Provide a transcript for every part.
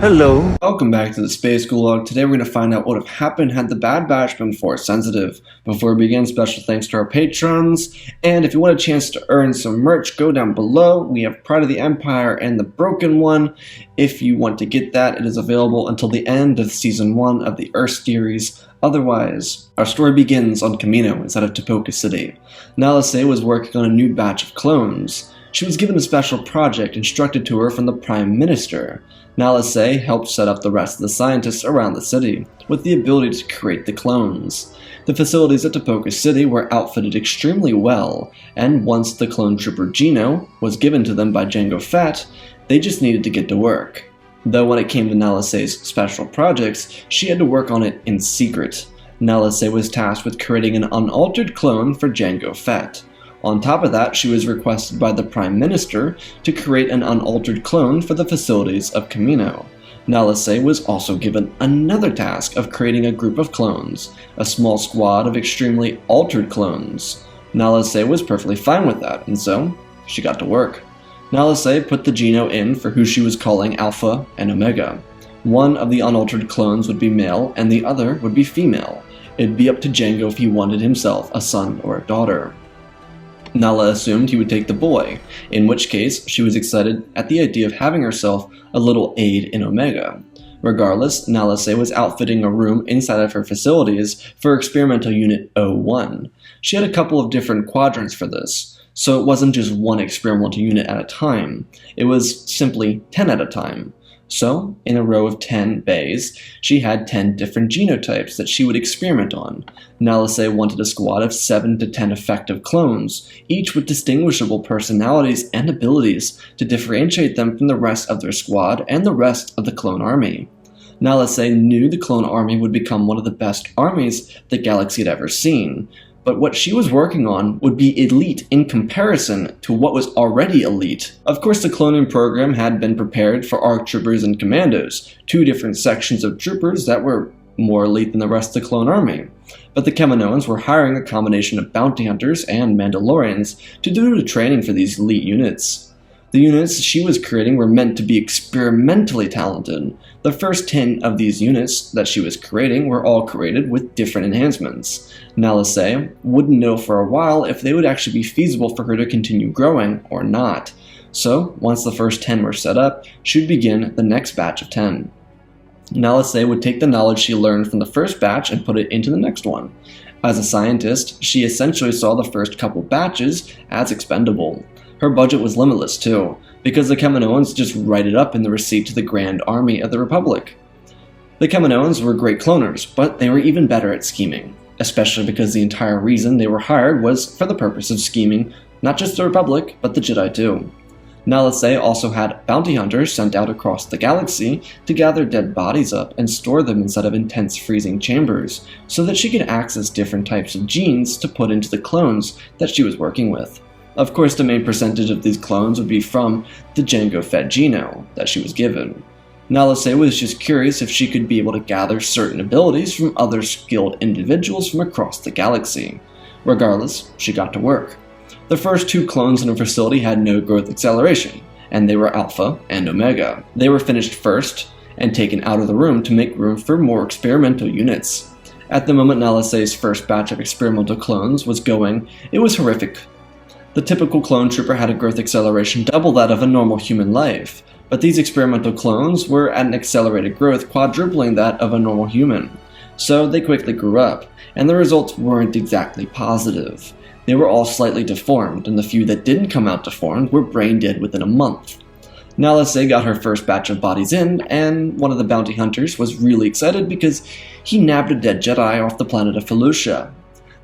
Hello. Welcome back to the Space Gulag. Today we're going to find out what would have happened had the Bad Batch been Force sensitive. Before we begin, special thanks to our patrons. And if you want a chance to earn some merch, go down below. We have Pride of the Empire and the Broken One. If you want to get that, it is available until the end of Season 1 of the Earth series. Otherwise, our story begins on Kamino instead of Tipoca City. Nala Se was working on a new batch of clones. She was given a special project instructed to her from the Prime Minister. Nala Se helped set up the rest of the scientists around the city, with the ability to create the clones. The facilities at Tipoca City were outfitted extremely well, and once the clone trooper Gino was given to them by Jango Fett, they just needed to get to work. Though when it came to Nala Se's special projects, she had to work on it in secret. Nala Se was tasked with creating an unaltered clone for Jango Fett. On top of that, she was requested by the Prime Minister to create an unaltered clone for the facilities of Kamino. Nala Se was also given another task of creating a group of clones, a small squad of extremely altered clones. Nala Se was perfectly fine with that, and so she got to work. Nala Se put the Geno in for who she was calling Alpha and Omega. One of the unaltered clones would be male, and the other would be female. It'd be up to Jango if he wanted himself a son or a daughter. Nala assumed he would take the boy, in which case she was excited at the idea of having herself a little aide in Omega. Regardless, Nala Se was outfitting a room inside of her facilities for Experimental Unit 01. She had a couple of different quadrants for this, so it wasn't just one experimental unit at a time, it was simply 10 at a time. So, in a row of 10 bays, she had 10 different genotypes that she would experiment on. Nala Se wanted a squad of 7 to 10 effective clones, each with distinguishable personalities and abilities to differentiate them from the rest of their squad and the rest of the clone army. Nala Se knew the clone army would become one of the best armies the galaxy had ever seen, but what she was working on would be elite in comparison to what was already elite. Of course, the cloning program had been prepared for ARC troopers and commandos, two different sections of troopers that were more elite than the rest of the clone army. But the Kaminoans were hiring a combination of bounty hunters and Mandalorians to do the training for these elite units. The units she was creating were meant to be experimentally talented. The first 10 of these units that she was creating were all created with different enhancements. Nala Se wouldn't know for a while if they would actually be feasible for her to continue growing or not. So, once the first 10 were set up, she would begin the next batch of 10. Nala Se would take the knowledge she learned from the first batch and put it into the next one. As a scientist, she essentially saw the first couple batches as expendable. Her budget was limitless too, because the Kaminoans just write it up in the receipt to the Grand Army of the Republic. The Kaminoans were great cloners, but they were even better at scheming, especially because the entire reason they were hired was for the purpose of scheming not just the Republic, but the Jedi too. Nala Se also had bounty hunters sent out across the galaxy to gather dead bodies up and store them inside of intense freezing chambers, so that she could access different types of genes to put into the clones that she was working with. Of course, the main percentage of these clones would be from the Jango Fett Geno that she was given. Nala Se was just curious if she could be able to gather certain abilities from other skilled individuals from across the galaxy. Regardless, she got to work. The first 2 clones in her facility had no growth acceleration, and they were Alpha and Omega. They were finished first and taken out of the room to make room for more experimental units. At the moment Nala Se's first batch of experimental clones was going, it was horrific. The typical clone trooper had a growth acceleration double that of a normal human life, but these experimental clones were at an accelerated growth quadrupling that of a normal human. So they quickly grew up, and the results weren't exactly positive. They were all slightly deformed, and the few that didn't come out deformed were brain dead within a month. Nala Se got her first batch of bodies in, and one of the bounty hunters was really excited because he nabbed a dead Jedi off the planet of Felucia.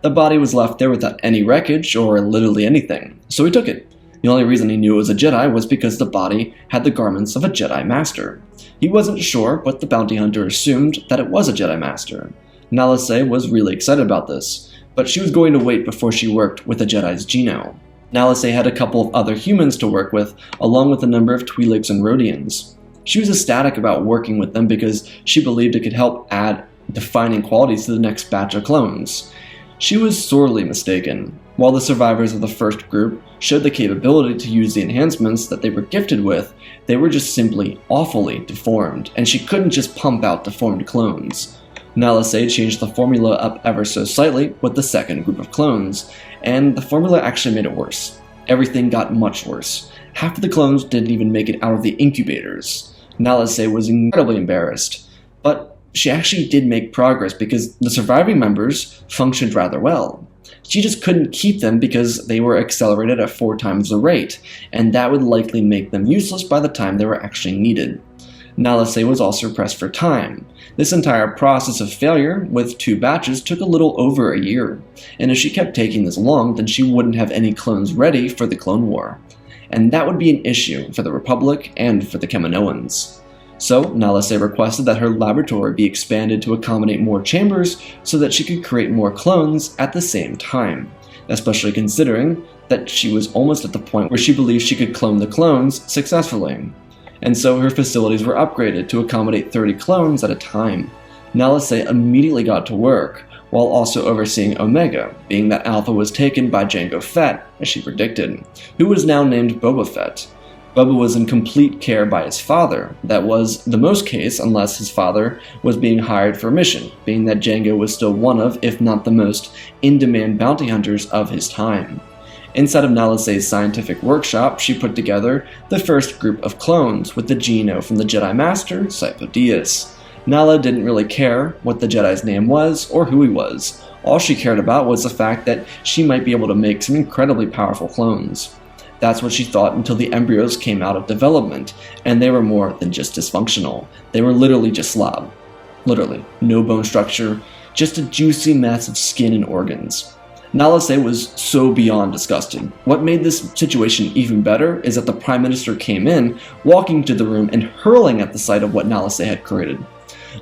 The body was left there without any wreckage or literally anything, so he took it. The only reason he knew it was a Jedi was because the body had the garments of a Jedi Master. He wasn't sure, but the bounty hunter assumed that it was a Jedi Master. Nala Se was really excited about this, but she was going to wait before she worked with a Jedi's Geno. Nala Se had a couple of other humans to work with, along with a number of Twi'leks and Rhodians. She was ecstatic about working with them because she believed it could help add defining qualities to the next batch of clones. She was sorely mistaken. While the survivors of the first group showed the capability to use the enhancements that they were gifted with, they were just simply awfully deformed, and she couldn't just pump out deformed clones. Nalase changed the formula up ever so slightly with the second group of clones, and the formula actually made it worse. Everything got much worse. Half of the clones didn't even make it out of the incubators. Nalase was incredibly embarrassed, but she actually did make progress because the surviving members functioned rather well. She just couldn't keep them because they were accelerated at 4 times the rate, and that would likely make them useless by the time they were actually needed. Nalase was also pressed for time. This entire process of failure with 2 batches took a little over a year, and if she kept taking this long, then she wouldn't have any clones ready for the Clone War. And that would be an issue for the Republic and for the Kaminoans. So, Nalase requested that her laboratory be expanded to accommodate more chambers so that she could create more clones at the same time, especially considering that she was almost at the point where she believed she could clone the clones successfully. And so her facilities were upgraded to accommodate 30 clones at a time. Nalase immediately got to work, while also overseeing Omega, being that Alpha was taken by Jango Fett, as she predicted, who was now named Boba Fett. Boba was in complete care by his father. That was the most case unless his father was being hired for a mission, being that Jango was still one of, if not the most, in-demand bounty hunters of his time. Inside of Nalase's scientific workshop, she put together the first group of clones with the Geno from the Jedi Master, Sifo Dyas. Nala didn't really care what the Jedi's name was or who he was. All she cared about was the fact that she might be able to make some incredibly powerful clones. That's what she thought until the embryos came out of development, and they were more than just dysfunctional. They were literally just slob. Literally. No bone structure, just a juicy mess of skin and organs. Nalase was so beyond disgusted. What made this situation even better is that the Prime Minister came in, walking to the room and hurling at the sight of what Nalase had created.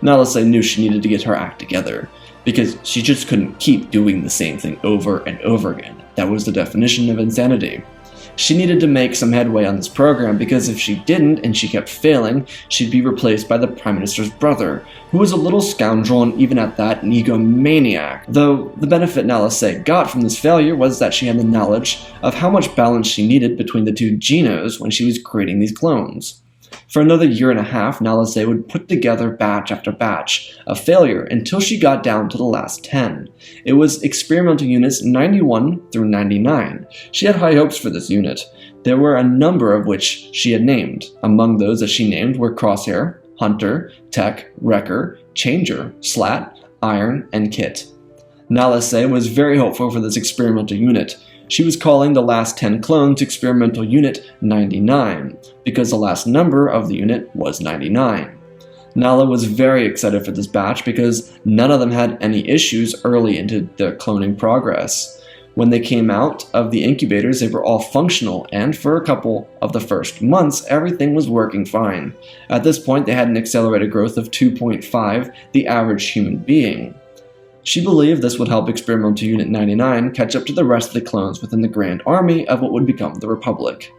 Nalase knew she needed to get her act together, because she just couldn't keep doing the same thing over and over again. That was the definition of insanity. She needed to make some headway on this program because if she didn't and she kept failing, she'd be replaced by the Prime Minister's brother, who was a little scoundrel and even at that an egomaniac. Though the benefit Nalase got from this failure was that she had the knowledge of how much balance she needed between the 2 Genos when she was creating these clones. For another year and a half, Nalase would put together batch after batch of failure until she got down to the last 10. It was experimental units 91 through 99. She had high hopes for this unit. There were a number of which she had named. Among those that she named were Crosshair, Hunter, Tech, Wrecker, Changer, Slat, Iron, and Kit. Nalase was very hopeful for this experimental unit. She was calling the last 10 clones Experimental Unit 99, because the last number of the unit was 99. Nala was very excited for this batch because none of them had any issues early into their cloning progress. When they came out of the incubators, they were all functional, and for a couple of the first months, everything was working fine. At this point, they had an accelerated growth of 2.5, the average human being. She believed this would help Experimental Unit 99 catch up to the rest of the clones within the Grand Army of what would become the Republic.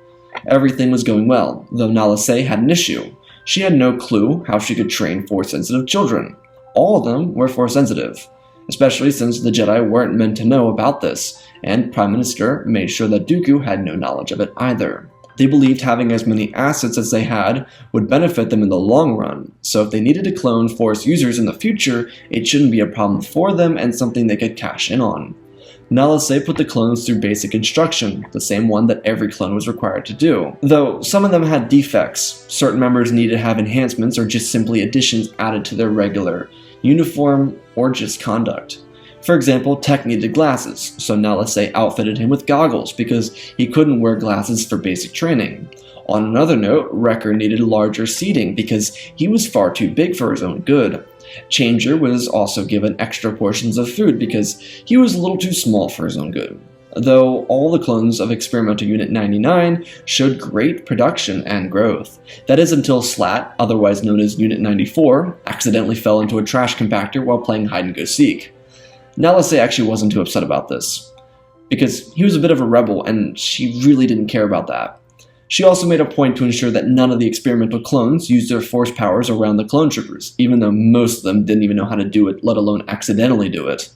Everything was going well, though Nalase had an issue. She had no clue how she could train Force-sensitive children. All of them were Force-sensitive, especially since the Jedi weren't meant to know about this, and Prime Minister made sure that Dooku had no knowledge of it either. They believed having as many assets as they had would benefit them in the long run, so if they needed to clone Force users in the future, it shouldn't be a problem for them and something they could cash in on. Nalase put the clones through basic instruction, the same one that every clone was required to do. Though some of them had defects, certain members needed to have enhancements or just simply additions added to their regular uniform or just conduct. For example, Tech needed glasses, so Nalase outfitted him with goggles because he couldn't wear glasses for basic training. On another note, Wrecker needed larger seating because he was far too big for his own good. Changer was also given extra portions of food because he was a little too small for his own good. Though all the clones of Experimental Unit 99 showed great production and growth. That is until Slat, otherwise known as Unit 94, accidentally fell into a trash compactor while playing hide-and-go-seek. Nalase actually wasn't too upset about this, because he was a bit of a rebel and she really didn't care about that. She also made a point to ensure that none of the experimental clones used their force powers around the clone troopers, even though most of them didn't even know how to do it, let alone accidentally do it.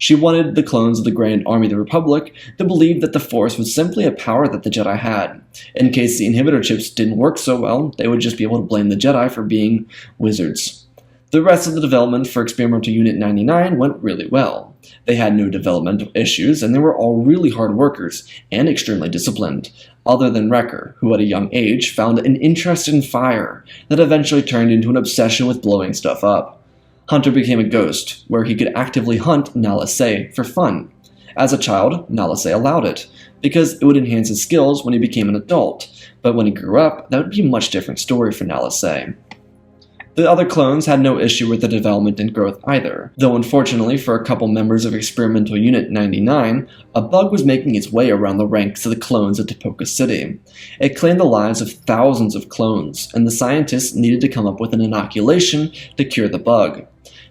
She wanted the clones of the Grand Army of the Republic to believe that the Force was simply a power that the Jedi had. In case the inhibitor chips didn't work so well, they would just be able to blame the Jedi for being wizards. The rest of the development for Experimental Unit 99 went really well. They had no developmental issues, and they were all really hard workers and extremely disciplined, other than Wrecker, who at a young age found an interest in fire that eventually turned into an obsession with blowing stuff up. Hunter became a ghost, where he could actively hunt Nala Se for fun. As a child, Nala Se allowed it, because it would enhance his skills when he became an adult, but when he grew up, that would be a much different story for Nala Se. The other clones had no issue with the development and growth either, though unfortunately for a couple members of Experimental Unit 99, a bug was making its way around the ranks of the clones at Tipoca City. It claimed the lives of thousands of clones, and the scientists needed to come up with an inoculation to cure the bug.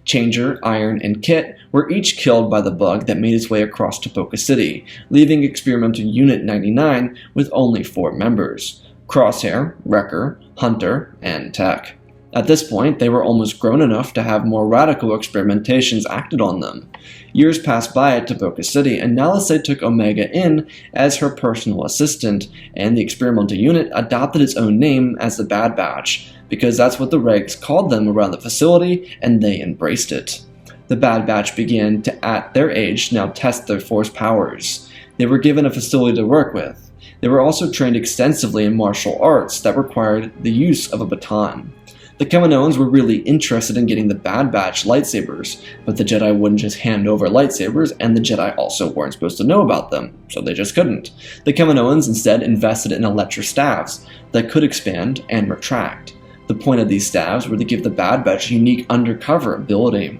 Changer, Iron, and Kit were each killed by the bug that made its way across Tipoca City, leaving Experimental Unit 99 with only 4 members: Crosshair, Wrecker, Hunter, and Tech. At this point, they were almost grown enough to have more radical experimentations acted on them. Years passed by at Tipoca City, and Nala Se took Omega in as her personal assistant, and the experimental unit adopted its own name as the Bad Batch, because that's what the regs called them around the facility, and they embraced it. The Bad Batch began to, at their age, now test their Force powers. They were given a facility to work with. They were also trained extensively in martial arts that required the use of a baton. The Kaminoans were really interested in getting the Bad Batch lightsabers, but the Jedi wouldn't just hand over lightsabers, and the Jedi also weren't supposed to know about them, so they just couldn't. The Kaminoans instead invested in electro staves that could expand and retract. The point of these staves were to give the Bad Batch a unique undercover ability.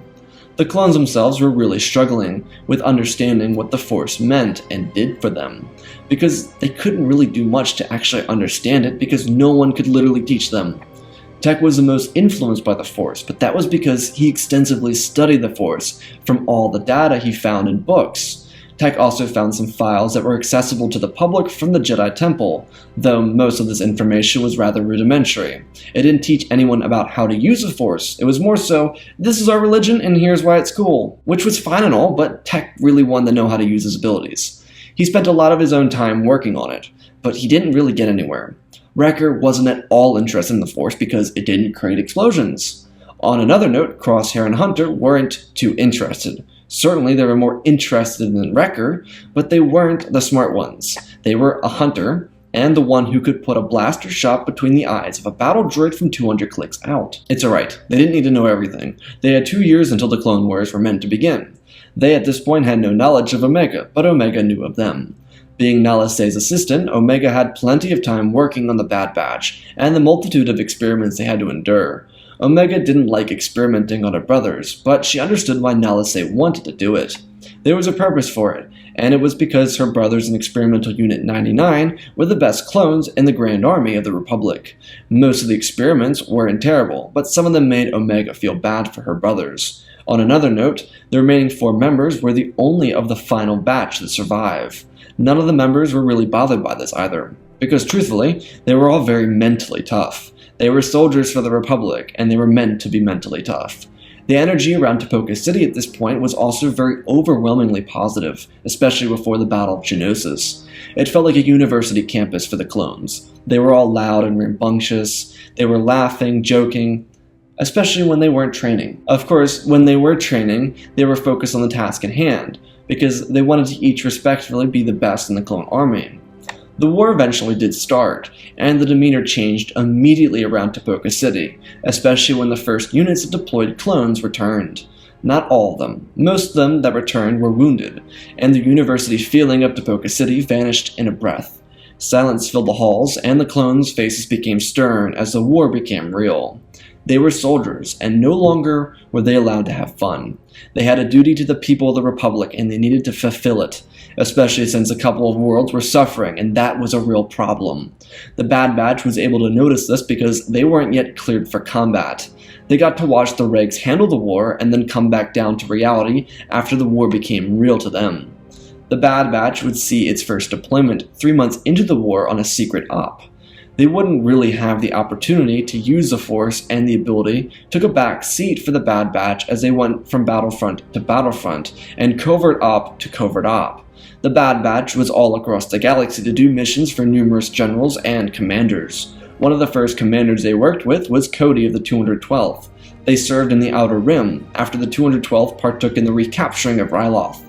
The clones themselves were really struggling with understanding what the Force meant and did for them, because they couldn't really do much to actually understand it because no one could literally teach them. Tech was the most influenced by the Force, but that was because he extensively studied the Force from all the data he found in books. Tech also found some files that were accessible to the public from the Jedi Temple, though most of this information was rather rudimentary. It didn't teach anyone about how to use the Force. It was more so, this is our religion and here's why it's cool, which was fine and all, but Tech really wanted to know how to use his abilities. He spent a lot of his own time working on it, but he didn't really get anywhere. Wrecker wasn't at all interested in the Force because it didn't create explosions. On another note, Crosshair and Hunter weren't too interested. Certainly they were more interested than Wrecker, but they weren't the smart ones. They were a hunter, and the one who could put a blaster shot between the eyes of a battle droid from 200 clicks out. It's alright, they didn't need to know everything. They had 2 years until the Clone Wars were meant to begin. They at this point had no knowledge of Omega, but Omega knew of them. Being Nala Se's assistant, Omega had plenty of time working on the Bad Batch, and the multitude of experiments they had to endure. Omega didn't like experimenting on her brothers, but she understood why Nala Se wanted to do it. There was a purpose for it, and it was because her brothers in Experimental Unit 99 were the best clones in the Grand Army of the Republic. Most of the experiments weren't terrible, but some of them made Omega feel bad for her brothers. On another note, the remaining 4 members were the only of the final batch to survive. None of the members were really bothered by this either, because truthfully, they were all very mentally tough. They were soldiers for the Republic, and they were meant to be mentally tough. The energy around Tipoca City at this point was also very overwhelmingly positive, especially before the Battle of Geonosis. It felt like a university campus for the clones. They were all loud and rambunctious, they were laughing, joking, especially when they weren't training. Of course, when they were training, they were focused on the task at hand, because they wanted to each respectively be the best in the clone army. The war eventually did start, and the demeanor changed immediately around Tipoca City, especially when the first units of deployed clones returned. Not all of them. Most of them that returned were wounded, and the university feeling of Tipoca City vanished in a breath. Silence filled the halls, and the clones' faces became stern as the war became real. They were soldiers, and no longer were they allowed to have fun. They had a duty to the people of the Republic, and they needed to fulfill it, especially since a couple of worlds were suffering, and that was a real problem. The Bad Batch was able to notice this because they weren't yet cleared for combat. They got to watch the regs handle the war and then come back down to reality after the war became real to them. The Bad Batch would see its first deployment 3 months into the war on a secret op. They wouldn't really have the opportunity to use the Force, and the ability took a back seat for the Bad Batch as they went from battlefront to battlefront and covert op to covert op. The Bad Batch was all across the galaxy to do missions for numerous generals and commanders. One of the first commanders they worked with was Cody of the 212th. They served in the Outer Rim after the 212th partook in the recapturing of Ryloth.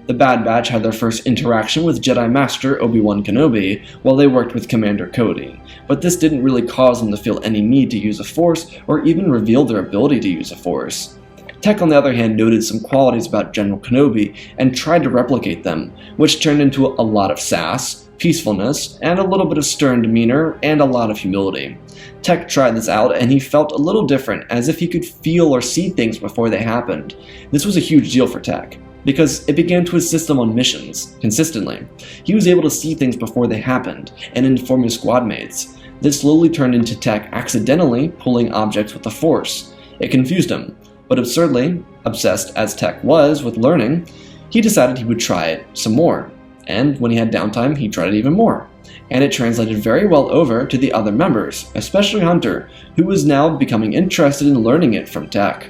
The Bad Batch had their first interaction with Jedi Master Obi-Wan Kenobi while they worked with Commander Cody, but this didn't really cause them to feel any need to use a Force or even reveal their ability to use a Force. Tech, on the other hand, noted some qualities about General Kenobi and tried to replicate them, which turned into a lot of sass, peacefulness, and a little bit of stern demeanor, and a lot of humility. Tech tried this out, and he felt a little different, as if he could feel or see things before they happened. This was a huge deal for Tech, because it began to assist him on missions, consistently. He was able to see things before they happened, and inform his squad mates. This slowly turned into Tech accidentally pulling objects with the Force. It confused him, but absurdly, obsessed as Tech was with learning, he decided he would try it some more. And when he had downtime, he tried it even more. And it translated very well over to the other members, especially Hunter, who was now becoming interested in learning it from Tech.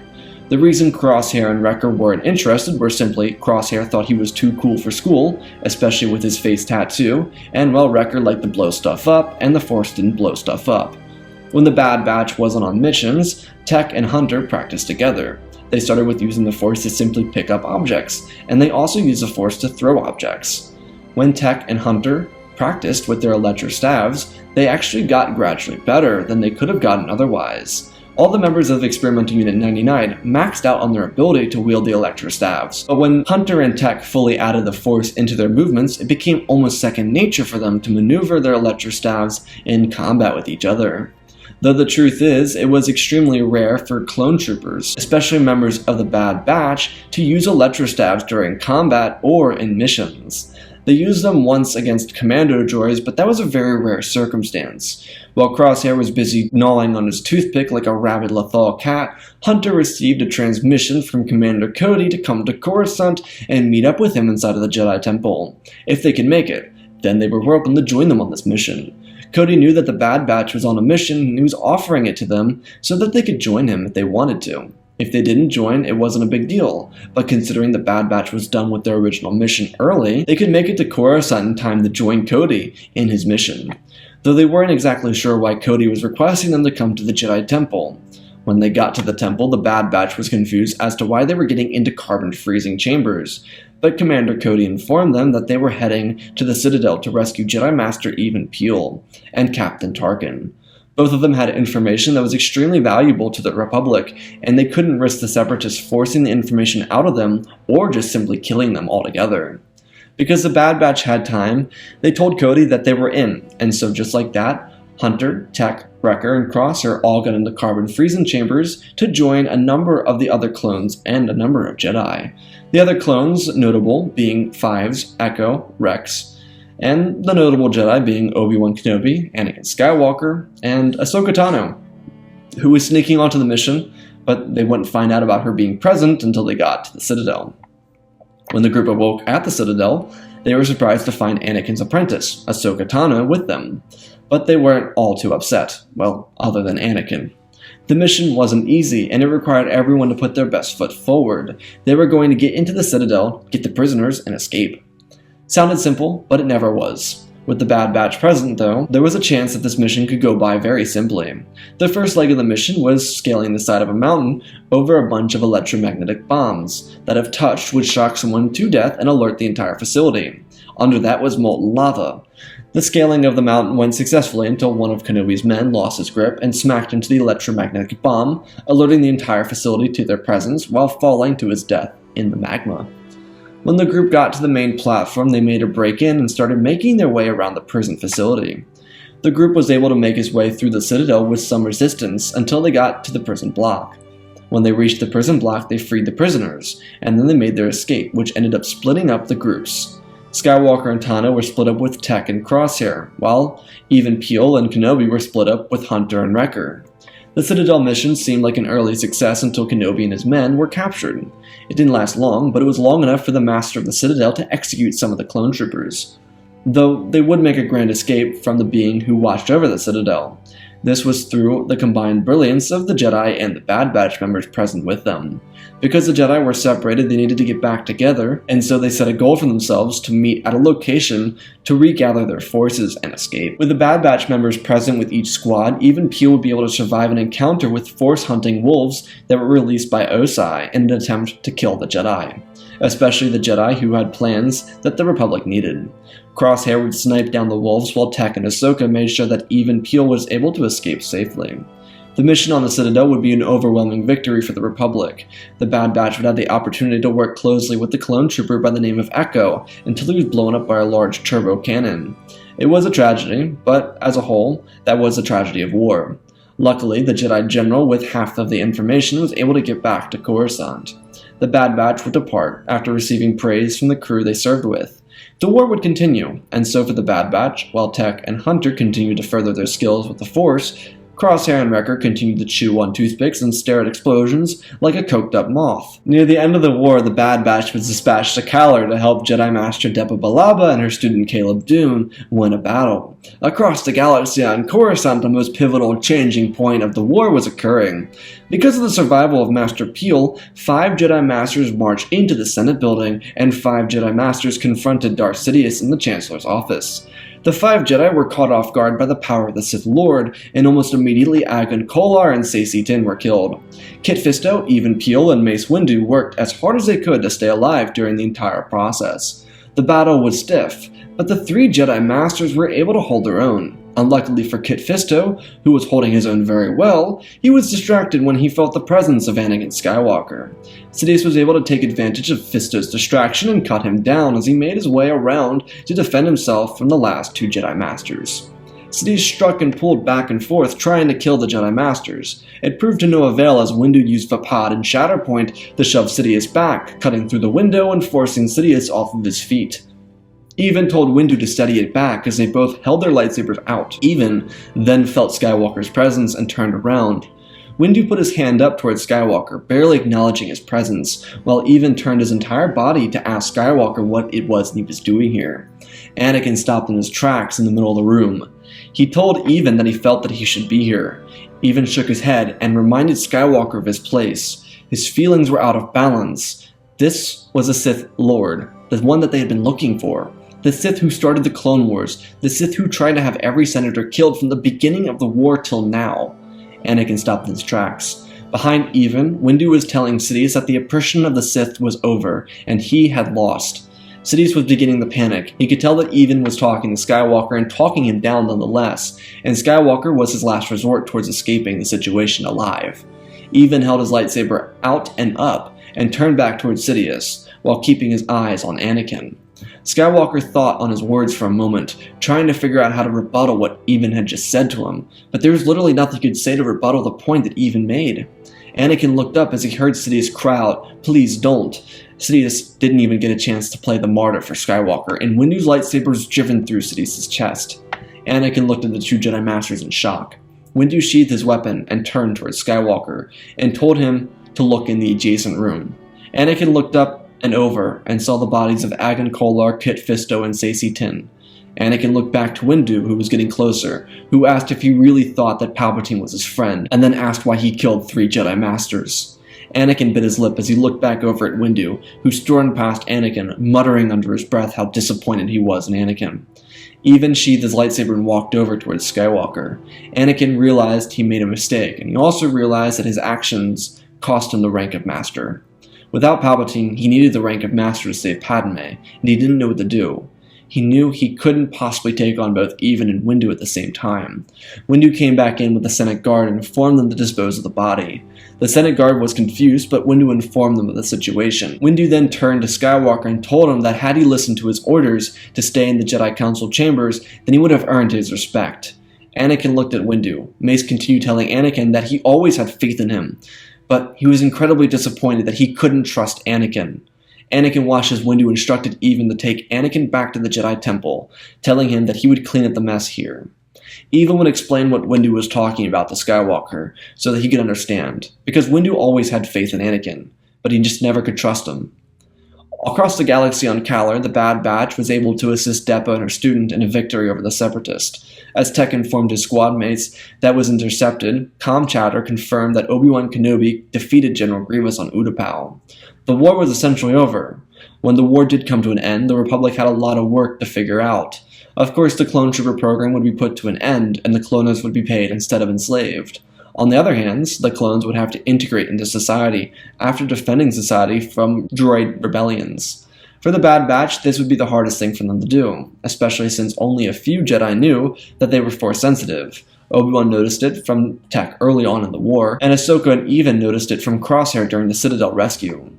The reason Crosshair and Wrecker weren't interested were simply Crosshair thought he was too cool for school, especially with his face tattoo, and well, Wrecker liked to blow stuff up, and the Force didn't blow stuff up. When the Bad Batch wasn't on missions, Tech and Hunter practiced together. They started with using the Force to simply pick up objects, and they also used the Force to throw objects. When Tech and Hunter practiced with their electric staves, they actually got gradually better than they could have gotten otherwise. All the members of Experimental Unit 99 maxed out on their ability to wield the electric staves, but when Hunter and Tech fully added the Force into their movements, it became almost second nature for them to maneuver their electric staves in combat with each other. Though the truth is, it was extremely rare for clone troopers, especially members of the Bad Batch, to use electrostabs during combat or in missions. They used them once against commando droids, but that was a very rare circumstance. While Crosshair was busy gnawing on his toothpick like a rabid Lethal cat, Hunter received a transmission from Commander Cody to come to Coruscant and meet up with him inside of the Jedi Temple. If they could make it, then they were welcome to join them on this mission. Cody knew that the Bad Batch was on a mission and he was offering it to them so that they could join him if they wanted to. If they didn't join, it wasn't a big deal, but considering the Bad Batch was done with their original mission early, they could make it to Coruscant in time to join Cody in his mission. Though they weren't exactly sure why Cody was requesting them to come to the Jedi Temple. When they got to the temple, the Bad Batch was confused as to why they were getting into carbon freezing chambers, but Commander Cody informed them that they were heading to the Citadel to rescue Jedi Master Even Peel and Captain Tarkin. Both of them had information that was extremely valuable to the Republic, and they couldn't risk the Separatists forcing the information out of them or just simply killing them altogether. Because the Bad Batch had time, they told Cody that they were in, and so just like that, Hunter, Tech, Wrecker, and Crosshair all got into carbon freezing chambers to join a number of the other clones and a number of Jedi. The other clones, notable, being Fives, Echo, Rex, and the notable Jedi being Obi-Wan Kenobi, Anakin Skywalker, and Ahsoka Tano, who was sneaking onto the mission, but they wouldn't find out about her being present until they got to the Citadel. When the group awoke at the Citadel, they were surprised to find Anakin's apprentice, Ahsoka Tano, with them. But they weren't all too upset, well, other than Anakin. The mission wasn't easy, and it required everyone to put their best foot forward. They were going to get into the Citadel, get the prisoners, and escape. Sounded simple, but it never was. With the Bad Batch present, though, there was a chance that this mission could go by very simply. The first leg of the mission was scaling the side of a mountain over a bunch of electromagnetic bombs that, if touched, would shock someone to death and alert the entire facility. Under that was molten lava. The scaling of the mountain went successfully until one of Kenobi's men lost his grip and smacked into the electromagnetic bomb, alerting the entire facility to their presence while falling to his death in the magma. When the group got to the main platform, they made a break-in and started making their way around the prison facility. The group was able to make its way through the Citadel with some resistance until they got to the prison block. When they reached the prison block, they freed the prisoners, and then they made their escape, which ended up splitting up the groups. Skywalker and Tano were split up with Tech and Crosshair, while Even Peel and Kenobi were split up with Hunter and Wrecker. The Citadel mission seemed like an early success until Kenobi and his men were captured. It didn't last long, but it was long enough for the Master of the Citadel to execute some of the clone troopers. though they would make a grand escape from the being who watched over the Citadel. This was through the combined brilliance of the Jedi and the Bad Batch members present with them. Because the Jedi were separated, they needed to get back together, and so they set a goal for themselves to meet at a location to regather their forces and escape. With the Bad Batch members present with each squad, even Peel would be able to survive an encounter with force-hunting wolves that were released by Osai in an attempt to kill the Jedi, especially the Jedi who had plans that the Republic needed. Crosshair would snipe down the wolves while Tech and Ahsoka made sure that even Peel was able to escape safely. The mission on the Citadel would be an overwhelming victory for the Republic. The Bad Batch would have the opportunity to work closely with the clone trooper by the name of Echo until he was blown up by a large turbo cannon. It was a tragedy, but as a whole, that was a tragedy of war. Luckily, the Jedi General with half of the information was able to get back to Coruscant. The Bad Batch would depart after receiving praise from the crew they served with. The war would continue, and so for the Bad Batch, while Tech and Hunter continued to further their skills with the Force, Crosshair and Wrecker continued to chew on toothpicks and stare at explosions like a coked-up moth. Near the end of the war, the Bad Batch was dispatched to Kalar to help Jedi Master Depa Billaba and her student Caleb Dune win a battle. Across the galaxy on Coruscant, the most pivotal changing point of the war was occurring. Because of the survival of Master Peel, 5 Jedi Masters marched into the Senate building, and 5 Jedi Masters confronted Darth Sidious in the Chancellor's office. The 5 Jedi were caught off guard by the power of the Sith Lord, and almost immediately Agon Kolar and Saesee Tiin were killed. Kit Fisto, Even Peel, and Mace Windu worked as hard as they could to stay alive during the entire process. The battle was stiff, but the 3 Jedi Masters were able to hold their own. Unluckily for Kit Fisto, who was holding his own very well, he was distracted when he felt the presence of Anakin Skywalker. Sidious was able to take advantage of Fisto's distraction and cut him down as he made his way around to defend himself from the last 2 Jedi Masters. Sidious struck and pulled back and forth trying to kill the Jedi Masters. It proved to no avail as Windu used Vapad and Shatterpoint to shove Sidious back, cutting through the window and forcing Sidious off of his feet. Even told Windu to steady it back as they both held their lightsabers out. Even then felt Skywalker's presence and turned around. Windu put his hand up towards Skywalker, barely acknowledging his presence, while Even turned his entire body to ask Skywalker what it was he was doing here. Anakin stopped in his tracks in the middle of the room. He told Even that he felt that he should be here. Even shook his head and reminded Skywalker of his place. His feelings were out of balance. This was a Sith Lord, the one that they had been looking for. The Sith who started the Clone Wars, the Sith who tried to have every senator killed from the beginning of the war till now. Anakin stopped in his tracks. Behind Even, Windu was telling Sidious that the oppression of the Sith was over, and he had lost. Sidious was beginning to panic. He could tell that Even was talking to Skywalker and talking him down nonetheless, and Skywalker was his last resort towards escaping the situation alive. Even held his lightsaber out and up, and turned back towards Sidious, while keeping his eyes on Anakin. Skywalker thought on his words for a moment, trying to figure out how to rebuttal what Even had just said to him, but there was literally nothing he could say to rebuttal the point that Even made. Anakin looked up as he heard Sidious cry out, "Please don't." Sidious didn't even get a chance to play the martyr for Skywalker, and Windu's lightsaber was driven through Sidious's chest. Anakin looked at the 2 Jedi Masters in shock. Windu sheathed his weapon and turned towards Skywalker, and told him to look in the adjacent room. Anakin looked up and over and saw the bodies of Agon Kolar, Kit Fisto, and Saesee Tiin. Anakin looked back to Windu, who was getting closer, who asked if he really thought that Palpatine was his friend, and then asked why he killed 3 Jedi Masters. Anakin bit his lip as he looked back over at Windu, who stormed past Anakin, muttering under his breath how disappointed he was in Anakin. Even sheathed his lightsaber and walked over towards Skywalker. Anakin realized he made a mistake, and he also realized that his actions cost him the rank of Master. Without Palpatine, he needed the rank of Master to save Padme, and he didn't know what to do. He knew he couldn't possibly take on both Even and Windu at the same time. Windu came back in with the Senate Guard and informed them to dispose of the body. The Senate Guard was confused, but Windu informed them of the situation. Windu then turned to Skywalker and told him that had he listened to his orders to stay in the Jedi Council chambers, then he would have earned his respect. Anakin looked at Windu. Mace continued telling Anakin that he always had faith in him, but he was incredibly disappointed that he couldn't trust Anakin. Anakin watched as Windu instructed Even to take Anakin back to the Jedi Temple, telling him that he would clean up the mess here. Even would explain what Windu was talking about to Skywalker, so that he could understand, because Windu always had faith in Anakin, but he just never could trust him. Across the galaxy on Kaller, the Bad Batch was able to assist Depa and her student in a victory over the Separatists. As Tech informed his squad mates that was intercepted, comm chatter confirmed that Obi-Wan Kenobi defeated General Grievous on Utapau. The war was essentially over. When the war did come to an end, the Republic had a lot of work to figure out. Of course, the clone trooper program would be put to an end, and the cloners would be paid instead of enslaved. On the other hand, the clones would have to integrate into society after defending society from droid rebellions. For the Bad Batch, this would be the hardest thing for them to do, especially since only a few Jedi knew that they were Force sensitive. Obi-Wan noticed it from Tech early on in the war, and Ahsoka even noticed it from Crosshair during the Citadel rescue.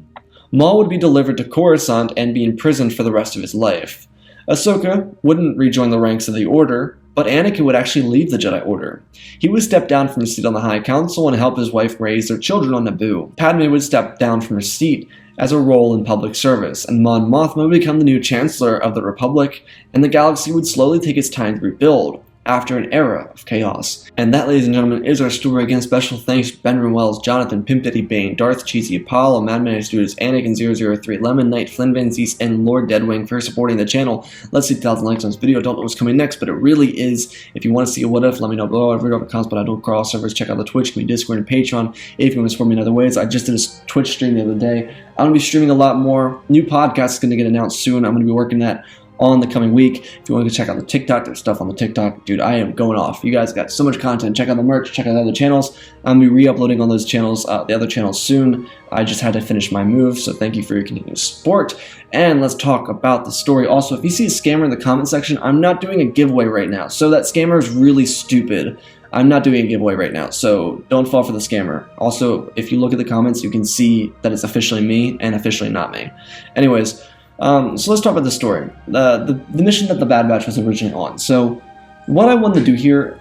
Maul would be delivered to Coruscant and be imprisoned for the rest of his life. Ahsoka wouldn't rejoin the ranks of the Order, but Anakin would actually leave the Jedi Order. He would step down from his seat on the High Council and help his wife raise their children on Naboo. Padme would step down from her seat as a role in public service, and Mon Mothma would become the new Chancellor of the Republic, and the galaxy would slowly take its time to rebuild, after an era of chaos. And that, ladies and gentlemen, is our story. Again, special thanks to Ben Wells, Jonathan, Pimp Daddy Bane, Darth Cheesy, Apollo, Madman Studios, Anakin003, Lemon Knight, Flynn Van Zees, and Lord Deadwing for supporting the channel. Let's see 1,000 likes on this video. Don't know what's coming next, but it really is. If you want to see a what if, let me know below. I've read over comments, but I don't cross servers. Check out the Twitch, me Discord, and Patreon if you want to support me in other ways. I just did a Twitch stream the other day. I'm going to be streaming a lot more. New podcast is going to get announced soon. I'm going to be working that on the coming week. If you want to check out the TikTok, there's stuff on the TikTok. Dude, I am going off. You guys got so much content. Check out the merch, check out the other channels. I'm going to be re-uploading on those channels, the other channels soon. I just had to finish my move, so thank you for your continued support. And let's talk about the story. Also, if you see a scammer in the comment section, I'm not doing a giveaway right now. So that scammer is really stupid. I'm not doing a giveaway right now, so don't fall for the scammer. Also, if you look at the comments, you can see that it's officially me and officially not me. Anyways, so let's talk about the story. The mission that the Bad Batch was originally on. So what I wanted to do here,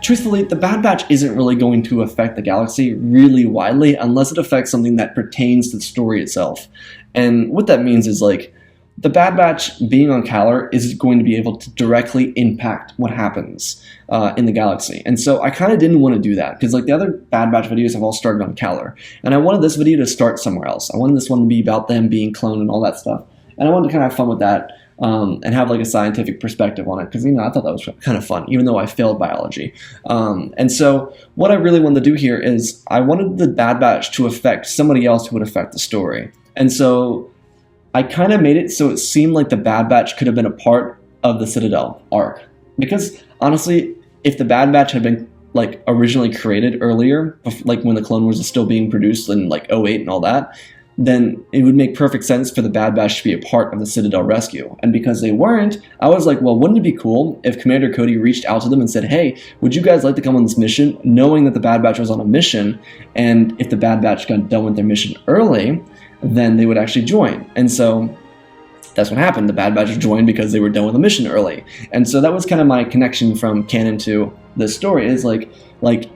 truthfully, the Bad Batch isn't really going to affect the galaxy really widely unless it affects something that pertains to the story itself. And what that means is, like, the Bad Batch being on Kaller is going to be able to directly impact what happens in the galaxy. And so I kind of didn't want to do that because, like, the other Bad Batch videos have all started on Kaller. And I wanted this video to start somewhere else. I wanted this one to be about them being cloned and all that stuff. And I wanted to kind of have fun with that and have, like, a scientific perspective on it because, you know, I thought that was kind of fun, even though I failed biology. And so what I really wanted to do here is I wanted the Bad Batch to affect somebody else who would affect the story. And so I kind of made it so it seemed like the Bad Batch could have been a part of the Citadel arc. Because, honestly, if the Bad Batch had been, like, originally created earlier, like when the Clone Wars is still being produced in, like, 08 and all that, then it would make perfect sense for the Bad Batch to be a part of the Citadel rescue. And because they weren't, I was like, well, wouldn't it be cool if Commander Cody reached out to them and said, hey, would you guys like to come on this mission, knowing that the Bad Batch was on a mission, and if the Bad Batch got done with their mission early, then they would actually join. And so that's what happened. The Bad Batch joined because they were done with the mission early. And so that was kind of my connection from canon to this story, is like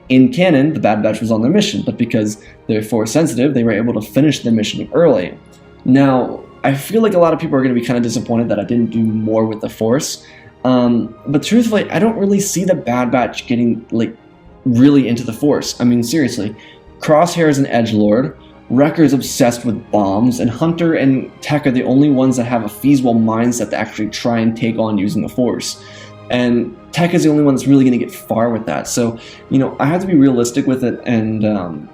in canon, the Bad Batch was on their mission, but because they're Force sensitive, they were able to finish their mission early. Now, I feel like a lot of people are going to be kind of disappointed that I didn't do more with the Force. But truthfully, I don't really see the Bad Batch getting, like, really into the Force. I mean, seriously, Crosshair is an edgelord, Wrecker's obsessed with bombs, and Hunter and Tech are the only ones that have a feasible mindset to actually try and take on using the Force. And Tech is the only one that's really going to get far with that. So, you know, I have to be realistic with it, and,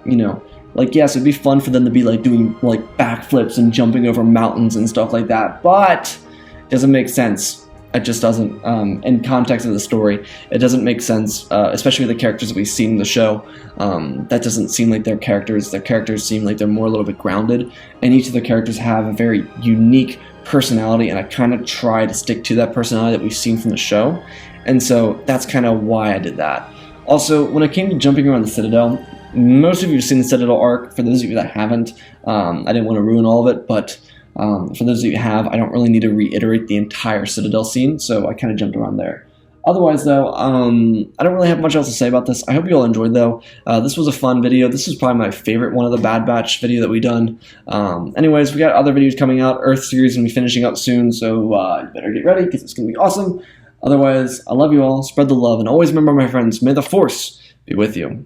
you know, like, yes, it'd be fun for them to be, like, doing, like, backflips and jumping over mountains and stuff like that, but it doesn't make sense. It just doesn't, in context of the story, it doesn't make sense, especially with the characters that we've seen in the show. That doesn't seem like their characters. Their characters seem like they're more a little bit grounded, and each of the characters have a very unique personality, and I kind of try to stick to that personality that we've seen from the show, and so that's kind of why I did that. Also, when it came to jumping around the Citadel, most of you have seen the Citadel arc. For those of you that haven't, I didn't want to ruin all of it, but for those of you who have, I don't really need to reiterate the entire Citadel scene, so I kind of jumped around there. Otherwise, though, I don't really have much else to say about this. I hope you all enjoyed, though. This was a fun video. This is probably my favorite one of the Bad Batch video that we've done. Anyways, we got other videos coming out. Earth series is going to be finishing up soon, so you better get ready because it's going to be awesome. Otherwise, I love you all. Spread the love, and always remember, my friends, may the Force be with you.